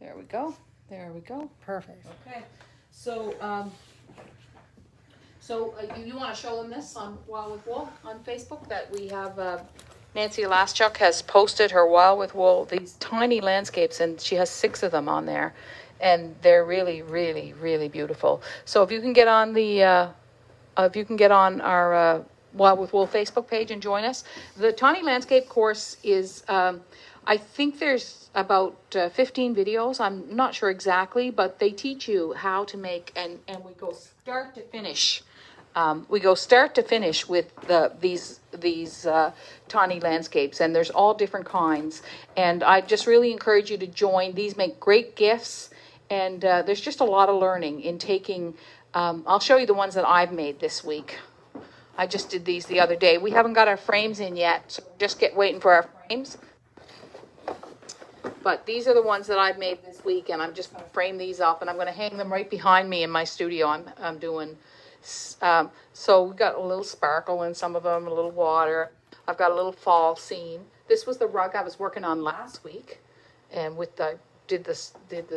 There we go. There we go. Perfect. Okay. So, you want to show them this on Wild with Wool on Facebook that we have, Nancy Laschuk has posted her Wild with Wool, these tiny landscapes, and she has 6 of them on there. And they're really, really, really beautiful. So if you can get on our Wild with Wool Facebook page and join us. The Tiny Landscape course is, I think there's about 15 videos. I'm not sure exactly, but they teach you how to make, and we go start to finish. We go start to finish with these tiny landscapes, and there's all different kinds. And I just really encourage you to join. These make great gifts, and there's just a lot of learning in taking. I'll show you the ones that I've made this week. I just did these the other day. We haven't got our frames in yet, so just waiting for our frames. But these are the ones that I've made this week, and I'm just going to frame these up, and I'm going to hang them right behind me in my studio. I'm doing, so we got a little sparkle in some of them, a little water. I've got a little fall scene. This was the rug I was working on last week, and with did the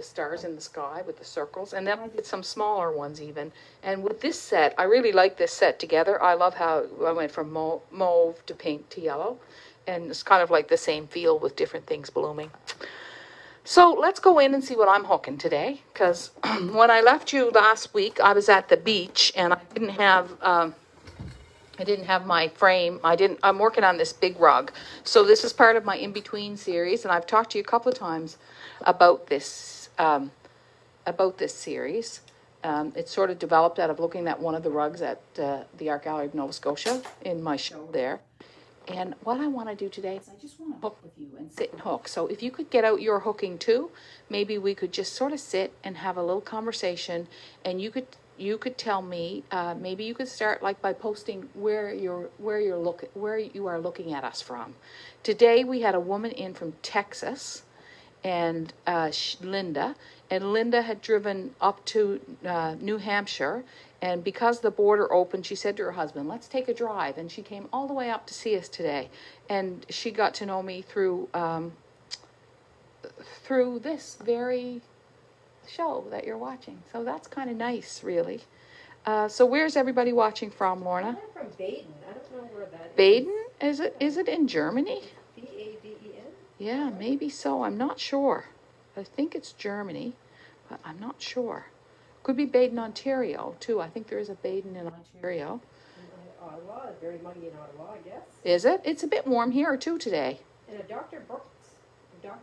stars in the sky with the circles, and then I did some smaller ones even. And with this set, I really like this set together. I love how I went from mauve to pink to yellow, and it's kind of like the same feel with different things blooming. So let's go in and see what I'm hooking today, because when I left you last week, I was at the beach and I didn't have my frame. I'm working on this big rug. So this is part of my in-between series, and I've talked to you a couple of times about this series. It's sort of developed out of looking at one of the rugs at the Art Gallery of Nova Scotia in my show there. And what I want to do today is I just want to hook with you and sit and hook. So if you could get out your hooking too, maybe we could just sort of sit and have a little conversation, and you could tell me, maybe you could start like by posting where you are looking at us from. Today we had a woman in from Texas, and Linda had driven up to New Hampshire, and because the border opened, she said to her husband, let's take a drive, and she came all the way up to see us today, and she got to know me through this very show that you're watching. So that's kind of nice, really. So where's everybody watching from, Lorna? I'm from Baden. I don't know where that is. Baden? Is it in Germany? B-A-D-E-N? Yeah, maybe so. I'm not sure. I think it's Germany, but I'm not sure. Could be Baden, Ontario, too. I think there is a Baden in Ontario. Ottawa, very muggy in Ottawa, I guess. Is it? It's a bit warm here, too, today. And a Dr. Brook, Nova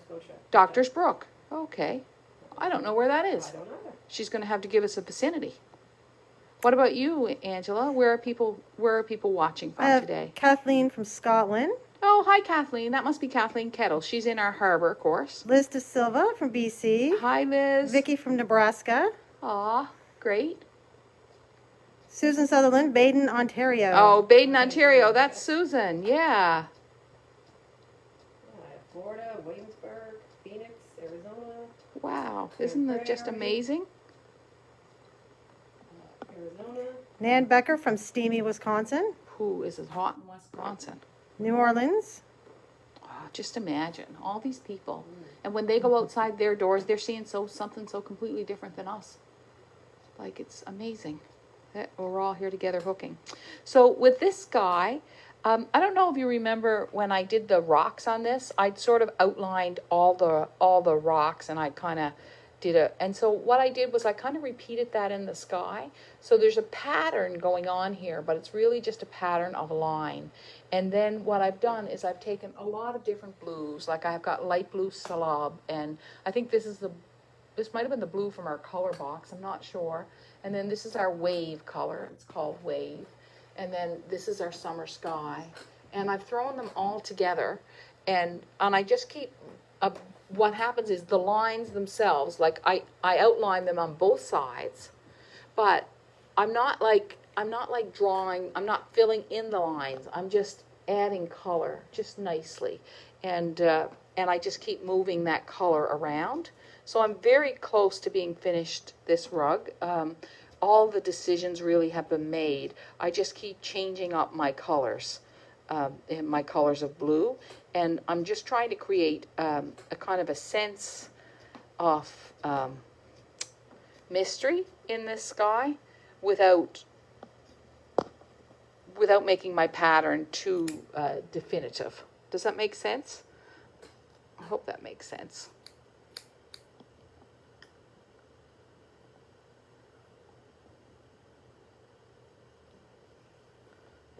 Scotia. Doctor's Brook. Okay. I don't know where that is. I don't either. She's going to have to give us a vicinity. What about you, Angela? Where are people watching from today? Kathleen from Scotland. Oh, hi, Kathleen. That must be Kathleen Kettle. She's in our harbor course. Liz De Silva from BC. Hi, Liz. Vicky from Nebraska. Aw, great. Susan Sutherland, Baden, Ontario. Oh, Baden, Ontario. That's Susan. Yeah. Florida, Williamsburg, Phoenix, Arizona. Wow. Isn't that just amazing? Arizona. Nan Becker from Steamy, Wisconsin. Who is it hot in Wisconsin? New Orleans. Oh, just imagine all these people. And when they go outside their doors, they're seeing something so completely different than us. Like, it's amazing that we're all here together hooking. So with this guy, I don't know if you remember when I did the rocks on this, I'd sort of outlined all the rocks, and I kind of and so what I did was I kind of repeated that in the sky. So there's a pattern going on here, but it's really just a pattern of a line. And then what I've done is I've taken a lot of different blues, like I've got light blue salab, and I think this might have been the blue from our color box, I'm not sure. And then this is our wave color, it's called wave. And then this is our summer sky. And I've thrown them all together, and I just keep what happens is the lines themselves, like I outline them on both sides, but I'm not like drawing, I'm not filling in the lines, I'm just adding color just nicely, and I just keep moving that color around. So I'm very close to being finished this rug. All the decisions really have been made. I just keep changing up my colors, my colors of blue, And I'm just trying to create a kind of a sense of mystery in this sky without making my pattern too definitive. Does that make sense? I hope that makes sense.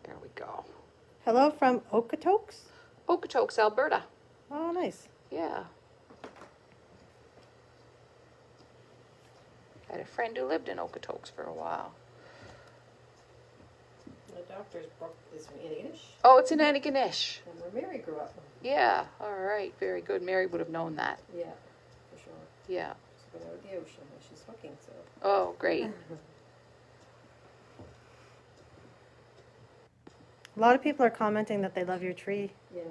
There we go. Hello from Okotoks. Okotoks, Alberta. Oh, nice. Yeah. I had a friend who lived in Okotoks for a while. The doctor's Brook is from Antigonish, Oh, it's in Antigonish. and where Mary grew up. Yeah, all right, very good. Mary would have known that. Yeah, for sure. Yeah. She's going out of the ocean and she's hooking, so. Oh, great. A lot of people are commenting that they love your tree. Yeah.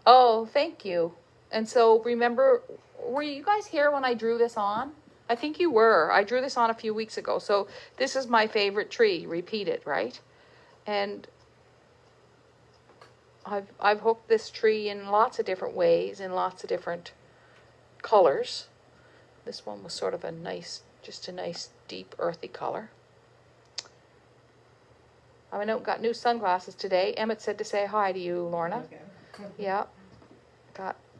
Oh, thank you. And so remember, were you guys here when I drew this on? I think you were. I drew this on a few weeks ago. So this is my favorite tree, repeated, right? And I've hooked this tree in lots of different ways, in lots of different colors. This one was sort of a nice, just a nice deep earthy color. I went out and got new sunglasses today. Emmett said to say hi to you, Lorna. Okay. Yeah.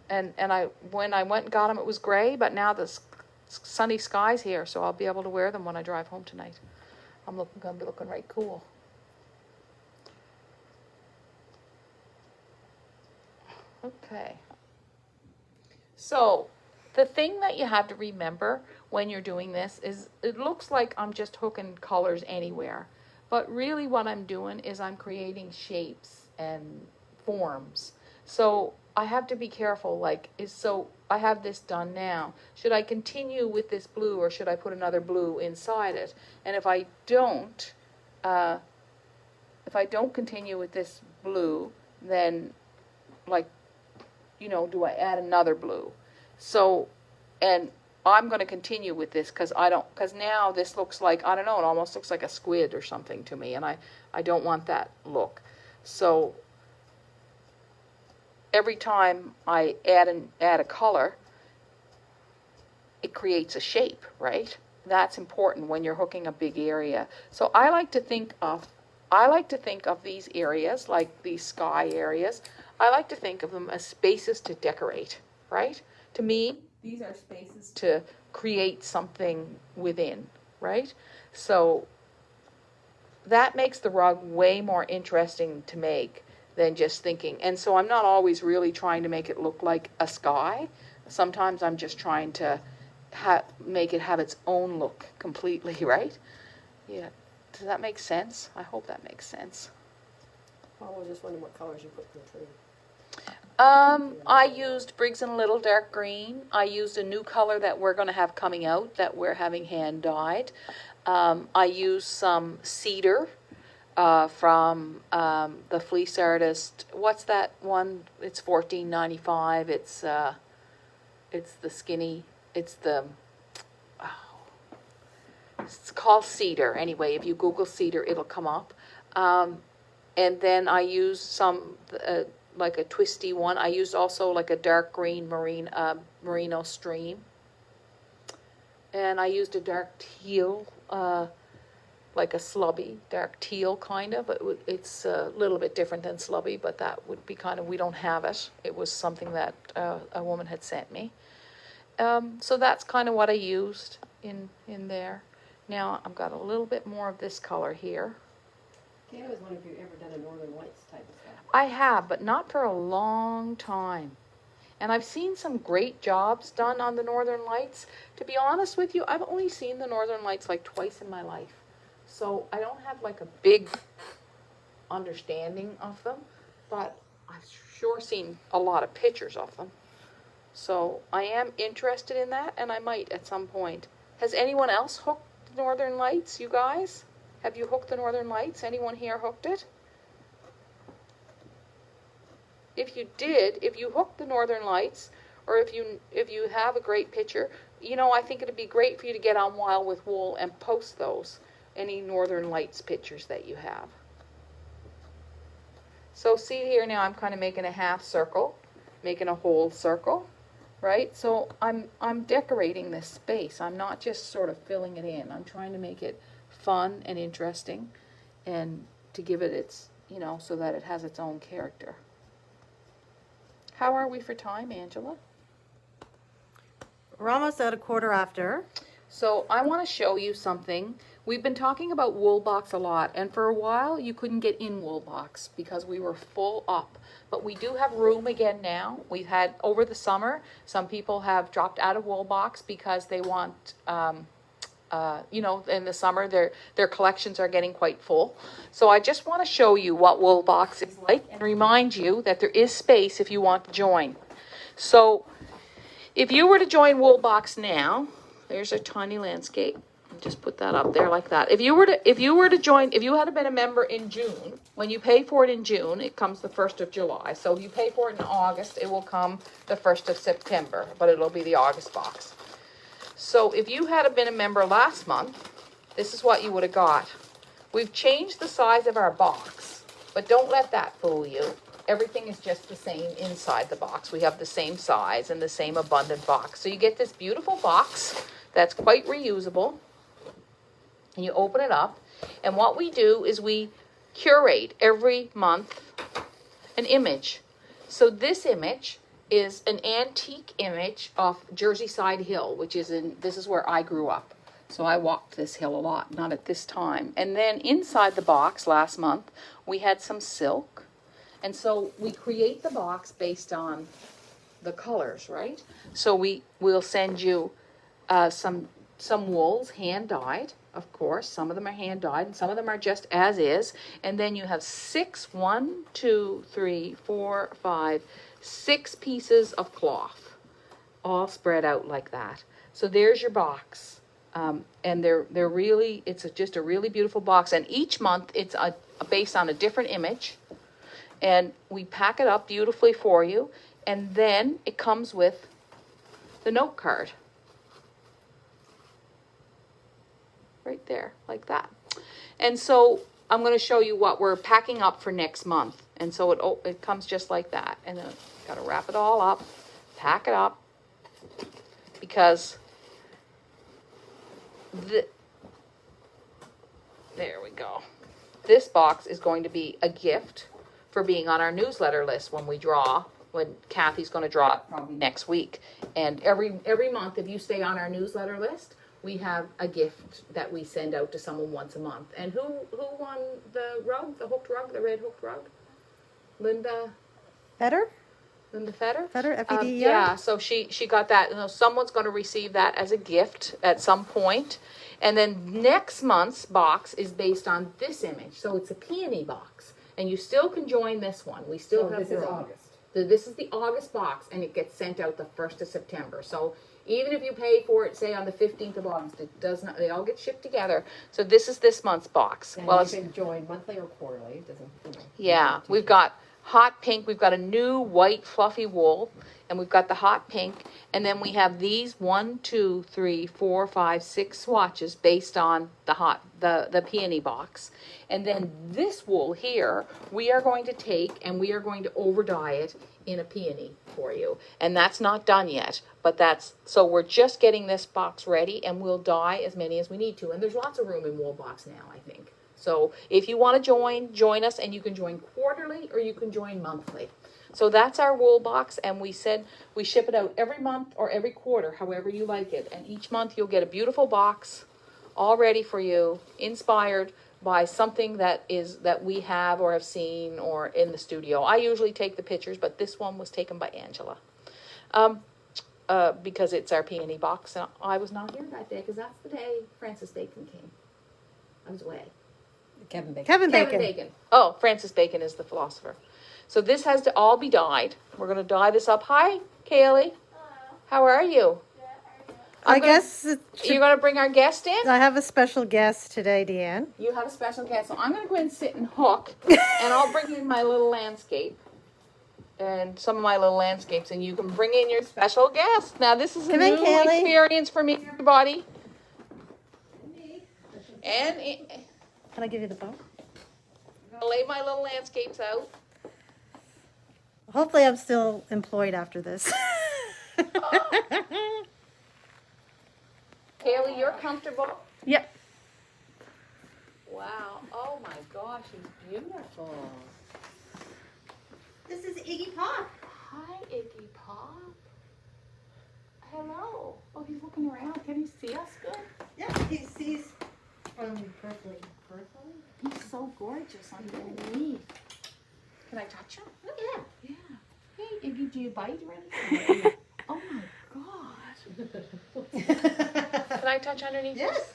And I when I went and got them, it was gray, but now the sunny skies here, so I'll be able to wear them when I drive home tonight. Gonna be looking right cool. Okay. So the thing that you have to remember when you're doing this is it looks like I'm just hooking colors anywhere, but really what I'm doing is I'm creating shapes and forms. So I have to be careful, so I have this done now. Should I continue with this blue or should I put another blue inside it? And if I don't continue with this blue, then do I add another blue? So, and I'm going to continue with this because now this looks like, I don't know, it almost looks like a squid or something to me, and I don't want that look. So every time I add a color, it creates a shape, right? That's important when you're hooking a big area. So I like to think of these areas, like these sky areas, I like to think of them as spaces to decorate, right? To me, these are spaces to create something within, right? So that makes the rug way more interesting to make than just thinking. And so I'm not always really trying to make it look like a sky. Sometimes I'm just trying to make it have its own look completely, right? Yeah. Does that make sense? I hope that makes sense. I was just wondering what colors you put in the tree. I used Briggs & Little dark green. I used a new color that we're going to have coming out that we're having hand dyed. I used some cedar from the Fleece Artist. What's that one? It's $14.95. It's the skinny. It's called cedar. Anyway, if you Google cedar, it'll come up. And then I used some like a twisty one. I used also like a dark green merino stream. And I used a dark teal, like a slubby, dark teal kind of. It's a little bit different than slubby, but that would be kind of, we don't have it. It was something that a woman had sent me. So that's kind of what I used in there. Now I've got a little bit more of this color here. Okay, I was wondering if you've ever done a Northern Lights type of stuff. I have, but not for a long time. And I've seen some great jobs done on the Northern Lights. To be honest with you, I've only seen the Northern Lights like twice in my life. So I don't have like a big understanding of them, but I've sure seen a lot of pictures of them. So I am interested in that, and I might at some point. Has anyone else hooked the Northern Lights, you guys? Have you hooked the Northern Lights? Anyone here hooked it? If you did, if you hooked the Northern Lights, or if you have a great picture, I think it'd be great for you to get on Wild with Wool and post those, any Northern Lights pictures that you have. So see here now, I'm kind of making a half circle, making a whole circle, right? So I'm decorating this space. I'm not just sort of filling it in. I'm trying to make it fun and interesting and to give it its, so that it has its own character. How are we for time, Angela? We're almost at a quarter after. So I want to show you something. We've been talking about Woolbox a lot, and for a while you couldn't get in Woolbox because we were full up. But we do have room again now. We've had, over the summer, some people have dropped out of Woolbox because they want, in the summer their collections are getting quite full. So I just want to show you what Woolbox is like and remind you that there is space if you want to join. So if you were to join Woolbox now, there's a tiny landscape. Just put that up there like that. If you were to join, if you had been a member in June, when you pay for it in June, it comes the 1st of July. So if you pay for it in August, it will come the 1st of September, but it'll be the August box. So if you had been a member last month, this is what you would have got. We've changed the size of our box, but don't let that fool you. Everything is just the same inside the box. We have the same size and the same abundant box. So you get this beautiful box that's quite reusable. And you open it up. And what we do is we curate every month an image. So this image is an antique image of Jersey Side Hill, this is where I grew up. So I walked this hill a lot, not at this time. And then inside the box last month, we had some silk. And so we create the box based on the colors, right? So we'll send you some wools hand-dyed, of course. Some of them are hand-dyed, and some of them are just as is. And then you have 6 pieces of cloth, all spread out like that. So there's your box. And they're really, just a really beautiful box. And each month it's based on a different image. And we pack it up beautifully for you. And then it comes with the note card. Right there, like that. And so I'm going to show you what we're packing up for next month. And so it comes just like that. And then got to wrap it all up, pack it up, because there we go. This box is going to be a gift for being on our newsletter list when Kathy's going to draw it probably next week. And every month, if you stay on our newsletter list, we have a gift that we send out to someone once a month. And who won the rug, the hooked rug, the red hooked rug? Linda Fetter? Fetter? Fetter, F-E-D-E-R? Yeah, so she got that. Someone's going to receive that as a gift at some point. And then next month's box is based on this image. So it's a peony box. And you still can join this one. We still have this is August. This is the August box, and it gets sent out the 1st of September. So even if you pay for it, say on the 15th of August, it does not. They all get shipped together. So this is this month's box. And well, you can join monthly or quarterly. It doesn't. Yeah, we've got hot pink. We've got a new white fluffy wool, and we've got the hot pink. And then we have these 6 swatches based on the peony box. And then this wool here, we are going to take and we are going to over dye it in a peony for you. And that's not done yet, but so we're just getting this box ready, and we'll dye as many as we need to. And there's lots of room in Woolbox now, I think. So if you want to join us, and you can join quarterly or you can join monthly. So that's our Woolbox, and we said we ship it out every month or every quarter, however you like it. And each month you'll get a beautiful box all ready for you, inspired by something that we have or have seen or in the studio. I usually take the pictures, but this one was taken by Angela. Because it's our peony box, and I was not here that day because that's the day Francis Bacon came. I was away. Kevin Bacon. Kevin Bacon. Oh, Francis Bacon is the philosopher. So this has to all be dyed. We're going to dye this up. Hi, Kaylee. Hello. How are you? I guess You're going to bring our guest in? I have a special guest today, Deanne. You have a special guest. So I'm going to go ahead and sit and hook, and I'll bring in my little landscape and some of my little landscapes, and you can bring in your special guest. Now, this is a new experience for me, everybody. And Can I give you the bow? I'm going to lay my little landscapes out. Hopefully I'm still employed after this. Kaylee, you're comfortable? Yep. Wow. Oh my gosh, he's beautiful. This is Iggy Pop. Hi, Iggy Pop. Hello. Oh, he's looking around. Can he see us good? Yeah, he sees from Berkeley. He's so gorgeous underneath. Can I touch him? Oh, yeah. Yeah. Hey, Iggy, do you bite or anything? Oh my gosh. Can I touch underneath? Yes.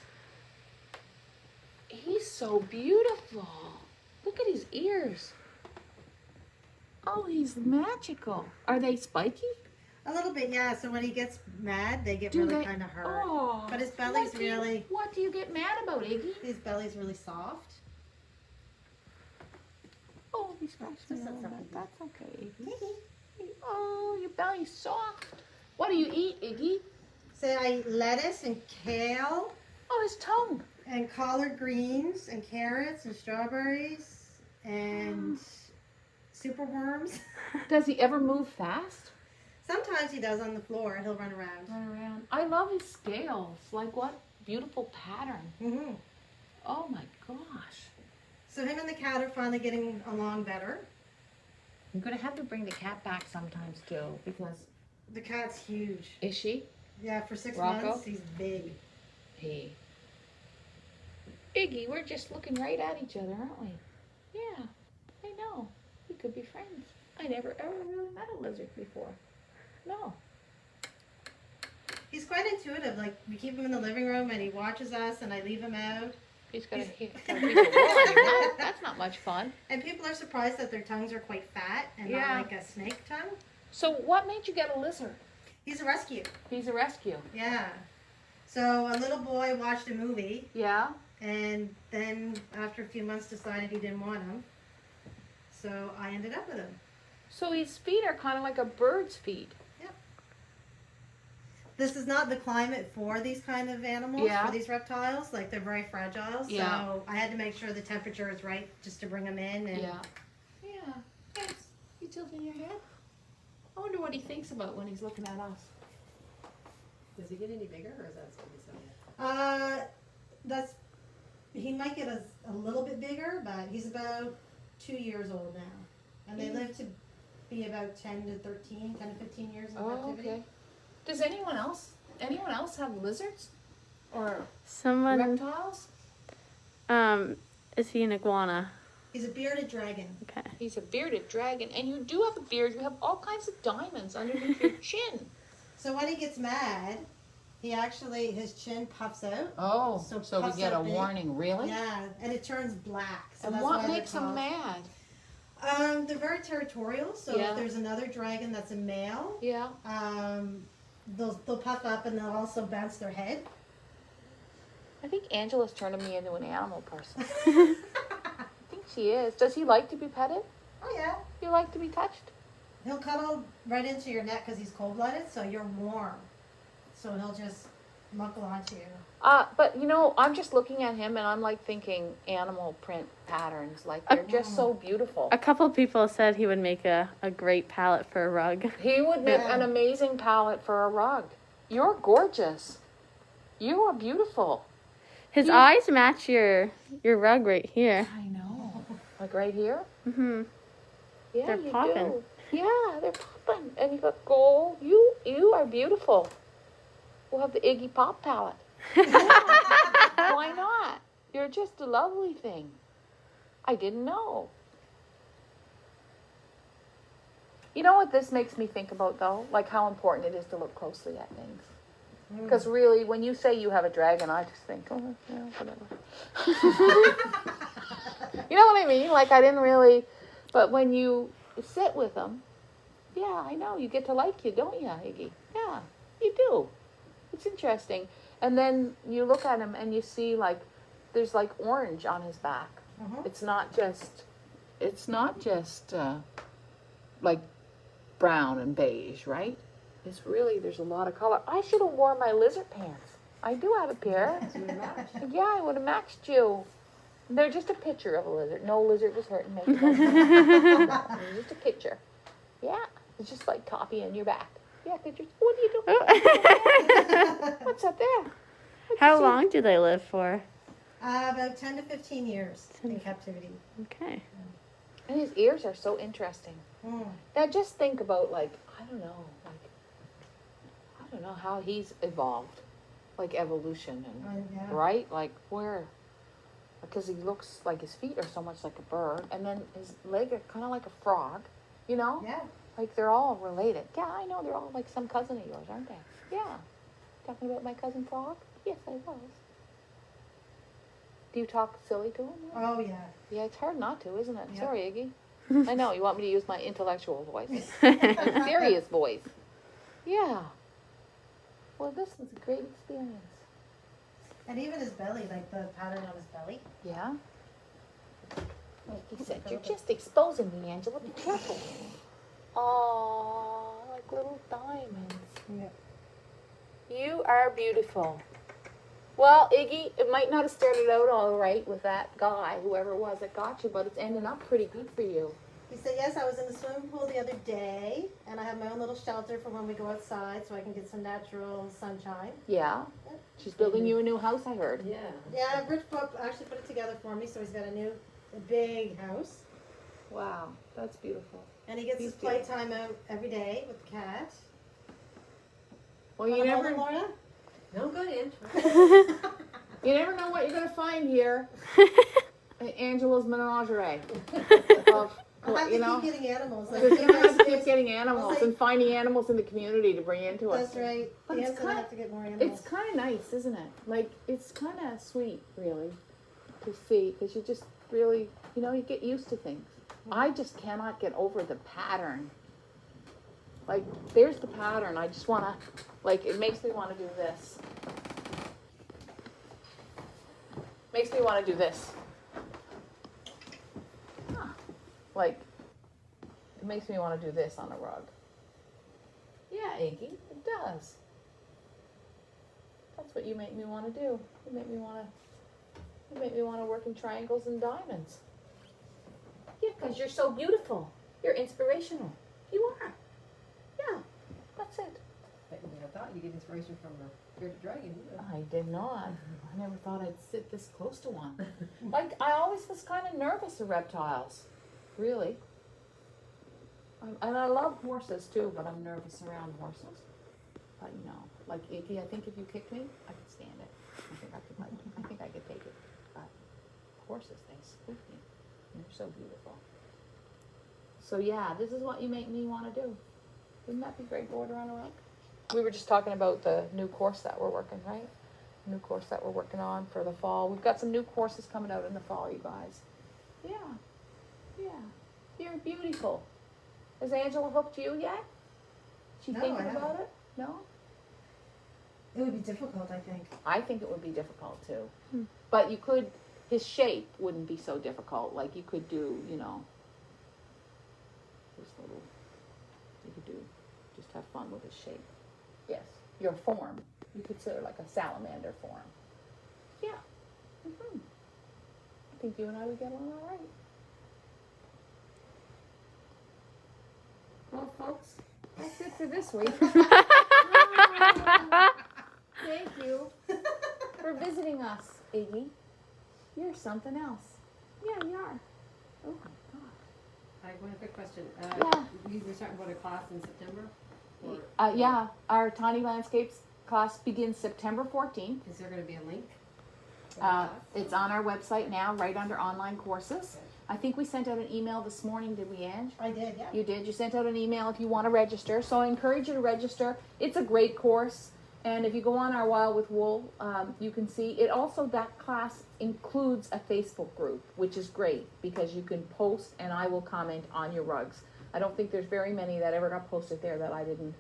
He's so beautiful. Look at his ears. Oh, he's magical. Are they spiky? A little bit, yeah. So when he gets mad, they get Do really they- kind of hurt. Oh. But his belly's What do you- really, What do you get mad about, Iggy? his belly's really soft. Oh, he scratched me Just a little something. bit. That's okay, Iggy. Oh, your belly's soft. What do you eat, Iggy? So I eat lettuce and kale Oh, his tongue. and collard greens and carrots and strawberries and super worms. Does he ever move fast? Sometimes he does on the floor. He'll run around. Run around. I love his scales. Like what beautiful pattern. Mm-hmm. Oh my gosh. So him and the cat are finally getting along better. I'm gonna have to bring the cat back sometimes too, because The cat's huge. is she? Yeah, for 6 Rocco? months, he's big. He. Iggy, we're just looking right at each other, aren't we? Yeah, I know. We could be friends. I never ever really met a lizard before. No. He's quite intuitive. Like, we keep him in the living room and he watches us and I leave him out. He's gonna hear people roaring. That's not much fun. And people are surprised that their tongues are quite fat and Yeah. not like a snake tongue. So what made you get a lizard? He's a rescue. He's a rescue. Yeah. So a little boy watched a movie Yeah? and then after a few months decided he didn't want him. So I ended up with him. So his feet are kind of like a bird's feet. This is not the climate for these kind of animals, Yeah. for these reptiles. Like, they're very fragile. Yeah. So I had to make sure the temperature is right just to bring them in. And Yeah. Yeah. Yes. You tilting your head? I wonder what he thinks about when he's looking at us. Does he get any bigger, or is that still the same? That's, he might get a little bit bigger, but he's about 2 years old now. And they live to be about 10 to 15 years in Oh, captivity. okay. Does anyone else have lizards or Someone, reptiles? is he an iguana? He's a bearded dragon. Okay. He's a bearded dragon, and you do have a beard. You have all kinds of diamonds underneath your chin. So when he gets mad, his chin puffs out. Oh, So so we puffs get a up big. warning, really? Yeah, and it turns black. So And that's what why they're makes them called- mad? They're very territorial. So Yeah. if there's another dragon that's a male, Yeah. they'll puff up and they'll also bounce their head. I think Angela's turning me into an animal person. I think she is. Does he like to be petted? Oh yeah. You like to be touched? He'll cuddle right into your neck because he's cold-blooded, so you're warm. So he'll just knuckle onto you. But you know, I'm just looking at him and I'm like thinking animal print patterns. Like they're just so beautiful. A couple people said he would make a great palette for a rug. He would make Yeah. an amazing palette for a rug. You're gorgeous. You are beautiful. His Yeah. eyes match your rug right here. I know. Like right here? Mm-hmm. Yeah, They're you popping. do. Yeah, they're popping. And you got gold. You are beautiful. We'll have the Iggy Pop palette. Why not? You're just a lovely thing. I didn't know. You know what this makes me think about, though? Like how important it is to look closely at things. Because really, when you say you have a dragon, I just think, oh, yeah, whatever. You know what I mean? Like I didn't really, but when you sit with them, yeah, I know, you get to like you, don't you, Iggy? Yeah, you do. It's interesting. And then you look at him and you see like, there's like orange on his back. Mhm. It's not just like brown and beige, right? It's really, there's a lot of color. I should have worn my lizard pants. I do have a pair. Yeah, I would have matched you. They're just a picture of a lizard. No lizard was hurting me. Just a picture. Yeah, it's just like copying your back. Yeah, what are you doing? What's up there? How long do they live for? About 10 to 15 years in captivity. Okay. And his ears are so interesting. Mm. Now just think about I don't know how he's evolved, like evolution and Yeah. right, like where, because he looks like his feet are so much like a bird, and then his leg are kind of like a frog, you know? Yeah. Like they're all related. Yeah, I know they're all like some cousin of yours, aren't they? Yeah. Talking about my cousin Frog? Yes, I was. Do you talk silly to him? Oh, yeah. Yeah, it's hard not to, isn't it? Yep. Sorry, Iggy. I know, you want me to use my intellectual voice. My serious voice. Yeah. Well, this was a great experience. And even his belly, like the pattern on his belly. Yeah? He said, you're just exposing me, Angela. Be careful. Oh, like little diamonds. Yeah. You are beautiful. Well, Iggy, it might not have started out all right with that guy, whoever it was that got you, but it's ending up pretty good for you. He said, yes, I was in the swimming pool the other day, and I have my own little shelter for when we go outside so I can get some natural sunshine. Yeah? She's building you a new house, I heard. Yeah. Yeah, Rich Pop actually put it together for me, so he's got a big house. Wow, that's beautiful. And he gets He's his playtime out every day with the cat. Well, Wanna hold him, Laura? No good, Ange. You never know what you're going to find here at Angela's menagerie. I'll have You to know? keep getting animals. Like, Because you you're going to guys have to keep did. getting animals and finding animals in the community to bring into us. That's right. But Dan's it's gonna kinda- have to get more It's animals. kind of nice, isn't it? Like, it's kind of sweet, really, to see, because you just really, you get used to things. I just cannot get over the pattern. Like, there's the pattern. I just want to, it makes me want to do this. Makes me want to do this. Huh. Like, it makes me want to do this on a rug. Yeah, Iggy, it does. That's what you make me want to do. You make me want to work in triangles and diamonds. Yeah, because you're so beautiful. You're inspirational. You are. Yeah, that's it. I thought you get inspiration from a bearded dragon. I did not. I never thought I'd sit this close to one. I always was kind of nervous of reptiles. Really. And I love horses too, but I'm nervous around horses. But like Iggy, I think if you kicked me, I could stand it. I think I could take it. But horses, they spook me. And they're so beautiful. So yeah, this is what you make me want to do. Wouldn't that be great, border on a rug? We were just talking about the new course that we're working, right? New course that we're working on for the fall. We've got some new courses coming out in the fall, you guys. Yeah. Yeah. You're beautiful. Has Angela hooked you yet? She No, thinking I haven't. about it? No? It would be difficult, I think. I think it would be difficult too. But you could, his shape wouldn't be so difficult. Like you could do, this little, you could do, just have fun with his shape. Yes, your form. You consider like a salamander form. Yeah. I think you and I would get along all right. Well, folks, that's it for this week. Thank you for visiting us, Iggy. You're something else. Yeah, you are. Oh my God. I have one quick question. Yeah. We were talking about a class in September? Or Yeah, our Tiny Landscapes class begins September 14th. is there going to be a link? for the class? It's on our website now, right under online courses. I think we sent out an email this morning, did we, Ange? I did, yeah. You did. You sent out an email if you want to register. So I encourage you to register. It's a great course. And if you go on our Wild with Wool, you can see it. Also, that class includes a Facebook group, which is great because you can post and I will comment on your rugs. I don't think there's very many that ever got posted there that I didn't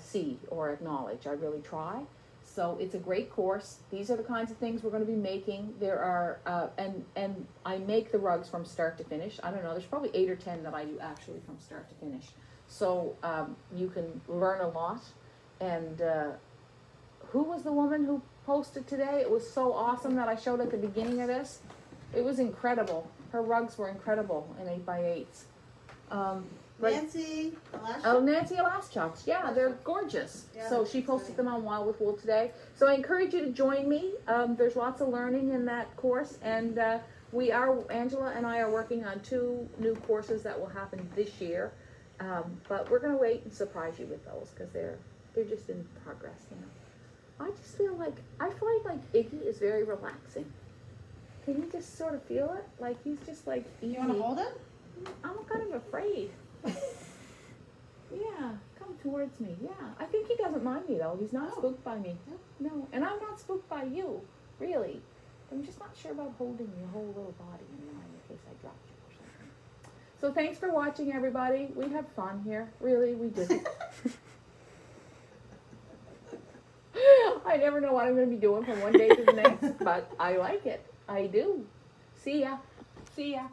see or acknowledge. I really try. So it's a great course. These are the kinds of things we're going to be making. There are, and I make the rugs from start to finish. I don't know, there's probably 8 or 10 that I do actually from start to finish. So you can learn a lot. And who was the woman who posted today? It was so awesome that I showed at the beginning of this. It was incredible. Her rugs were incredible in 8x8s. Right. Nancy, the last Oh, Nancy Alaschuk's. Yeah, they're gorgeous. Yeah, So she posted them on Wild with Wool today. So I encourage you to join me. There's lots of learning in that course, and Angela and I are working on 2 new courses that will happen this year. But we're gonna wait and surprise you with those because they're just in progress. You know, I find like Iggy is very relaxing. Can you just sort of feel it? Like he's just like easy. You want to hold him? I'm kind of afraid. Yeah, come towards me. Yeah, I think he doesn't mind me though. He's not spooked by me. No, and I'm not spooked by you, really. I'm just not sure about holding your whole little body in mine in case I dropped you or something. So thanks for watching, everybody. We have fun here. Really, we do. I never know what I'm going to be doing from one day to the next, but I like it. I do. See ya. See ya.